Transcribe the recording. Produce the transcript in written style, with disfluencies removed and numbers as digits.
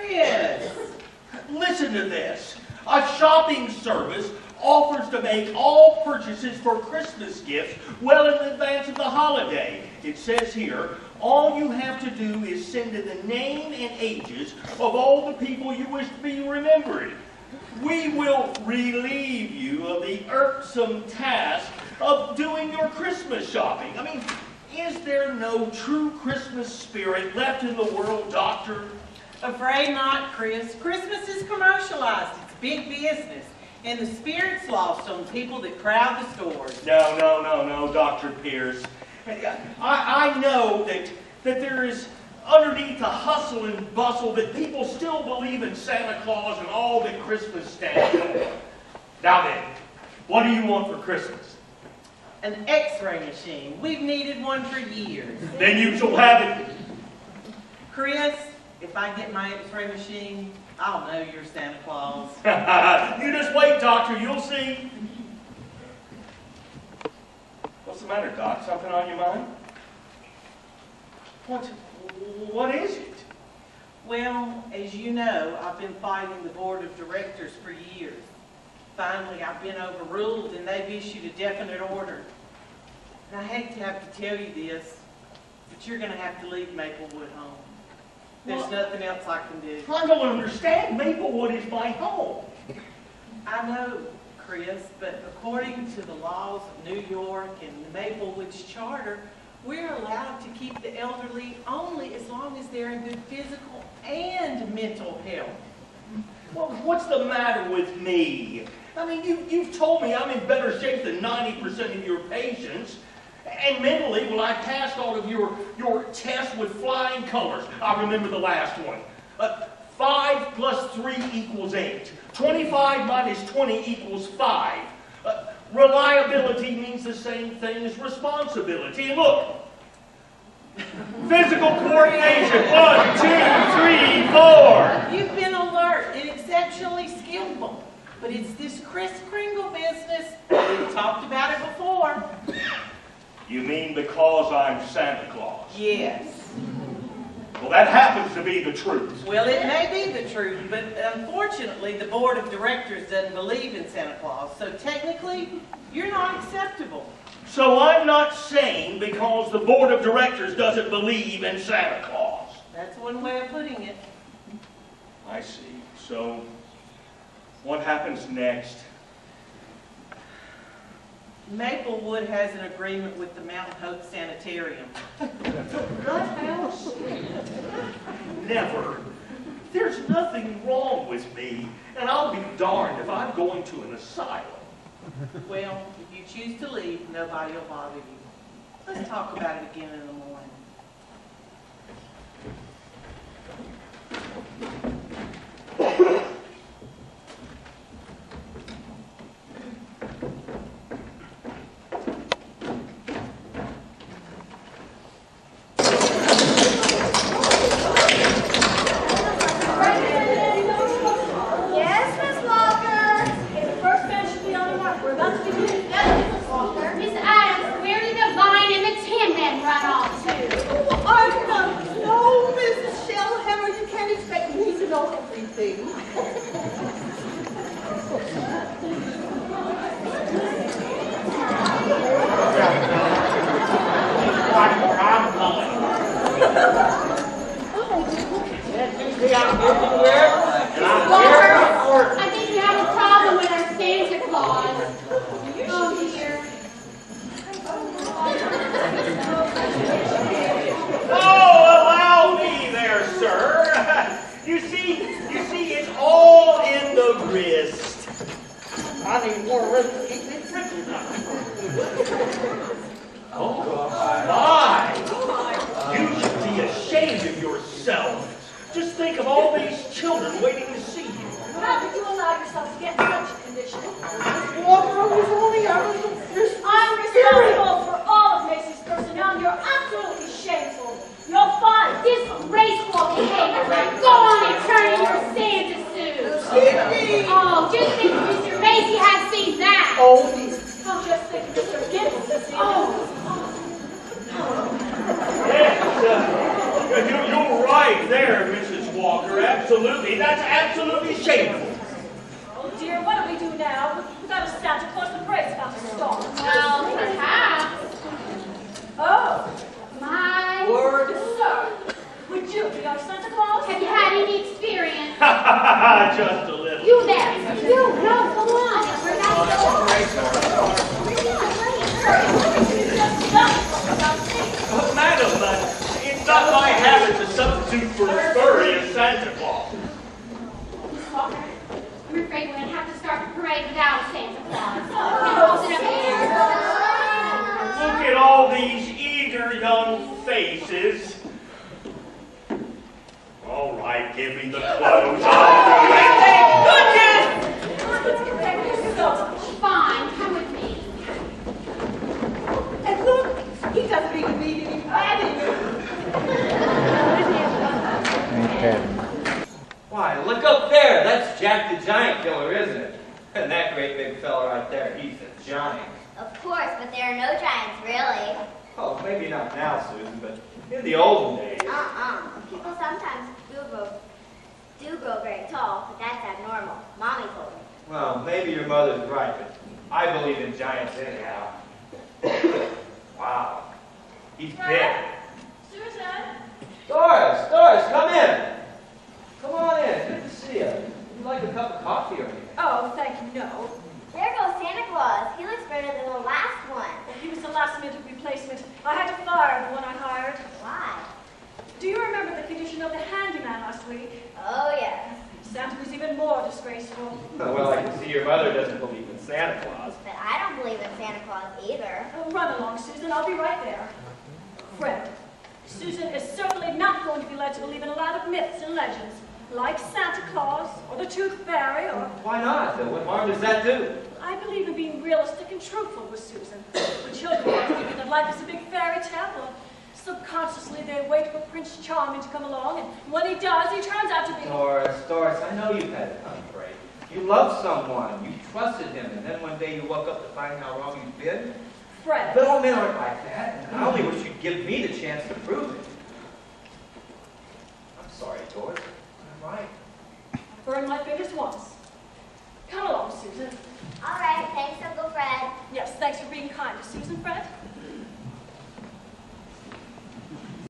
Chris! Listen to this. A shopping service offers to make all purchases for Christmas gifts well in advance of the holiday. It says here, all you have to do is send in the name and ages of all the people you wish to be remembered. We will relieve you of the irksome task of doing your Christmas shopping. I mean, is there no true Christmas spirit left in the world, Doctor? Afraid not, Chris. Christmas is commercialized. It's big business. And the spirit's lost on people that crowd the stores. No, Dr. Pierce. I know that there is, underneath the hustle and bustle, that people still believe in Santa Claus and all that Christmas stands for. Now then, what do you want for Christmas? An X-ray machine. We've needed one for years. Then you shall have it. Chris, if I get my X-ray machine, I'll know you're Santa Claus. You just wait, Doctor. You'll see. What's the matter, Doc? Something on your mind? What is it? Well, as you know, I've been fighting the board of directors for years. Finally, I've been overruled and they've issued a definite order. And I hate to have to tell you this, but you're going to have to leave Maplewood home. There's nothing else I can do. I don't understand. Maplewood is my home. I know, Chris, but according to the laws of New York and Maplewood's charter, we're allowed to keep the elderly only as long as they're in good physical and mental health. Well, what's the matter with me? I mean, you've told me I'm in better shape than 90% of your patients. And mentally, well, I passed all of your tests with flying colors. I remember the last one. 5 plus 3 equals 8. 25 minus 20 equals 5. Reliability means the same thing as responsibility. And look, physical coordination, 1, 2, 3, 4. You've been alert and exceptionally skillful. But it's this Kris Kringle business. We've talked about it before. You mean because I'm Santa Claus? Yes. Well, that happens to be the truth. Well, it may be the truth, but unfortunately, the board of directors doesn't believe in Santa Claus. So technically, you're not acceptable. So I'm not sane because the board of directors doesn't believe in Santa Claus. That's one way of putting it. I see. So what happens next? Maplewood has an agreement with the Mount Hope Sanitarium. What house? Never. There's nothing wrong with me, and I'll be darned if I'm going to an asylum. Well, if you choose to leave, nobody will bother you. Let's talk about it again in the morning. I think you have a problem with our Santa Claus. Oh dear. Oh, allow me there, sir. You see, it's all in the wrist. I need more wrist to keep me tricky. Oh, my. You should be ashamed of yourself. Just think of all these children waiting to see you. How could you allow yourself to get in such a condition? Walker was only I'm responsible for all of Macy's personnel, and you're absolutely shameful. You'll find disgraceful behavior. Go on and turn in your Santa suit. Oh, just think if Mr. Macy had seen that. Oh, Just think if Mr. Gibbons had seen that. Yes, you're right there, Mrs. Walker. Absolutely. absolutely. That's absolutely shameful. Oh dear, what do we do now? We've got a Santa Claus the parade's about to start. Well, perhaps. Oh, My word, sir. Would you be our Santa Claus? Have you had any experience? Just a little. You there. You. No, come on. We're not Madam, it's not my habit to substitute for a spurious Santa Claus. I'm afraid we're going to have to start the parade without a Santa Claus. Hold it up here. Look at all these eager young faces. All right, give me the clothes. Fine, come with me. And look, he doesn't even need any padding. Why, look up there. That's Jack the Giant Killer, isn't it? And that great big fella right there, he's a giant. Of course, but there are no giants, really. Oh, maybe not now, Susan, but in the olden days. People sometimes do grow very tall, but that's abnormal. Mommy told me. Well, maybe your mother's right, but I believe in giants anyhow. Wow. He's big. Susan? Doris, come in. Come on in. Good to see you. Would you like a cup of coffee or anything? Oh, thank you, no. There goes Santa Claus. He looks better than the last one. Well, he was the last-minute replacement. I had to fire the one I hired. Why? Do you remember the condition of the handyman last week? Oh, yes. Santa was even more disgraceful. Well, I can see your mother doesn't believe in Santa Claus. But I don't believe in Santa Claus either. Oh, run along, Susan. I'll be right there. Fred, Susan is certainly not going to be led to believe in a lot of myths and legends, like Santa Claus, or the Tooth Fairy, or... Why not? What harm does that do? I believe in being realistic and truthful with Susan. The children are thinking that life is a big fairy tale. Subconsciously, they wait for Prince Charming to come along, and when he does, he turns out to be... Doris, I know you've had a tough break. You loved someone, you trusted him, and then one day you woke up to find how wrong you've been. Fred. But all men aren't like that, and I only wish you'd give me the chance to prove it. I'm sorry, Doris. I'm right. Burn my fingers once. Come along, Susan. All right, thanks, Uncle Fred. Yes, thanks for being kind to Susan, Fred.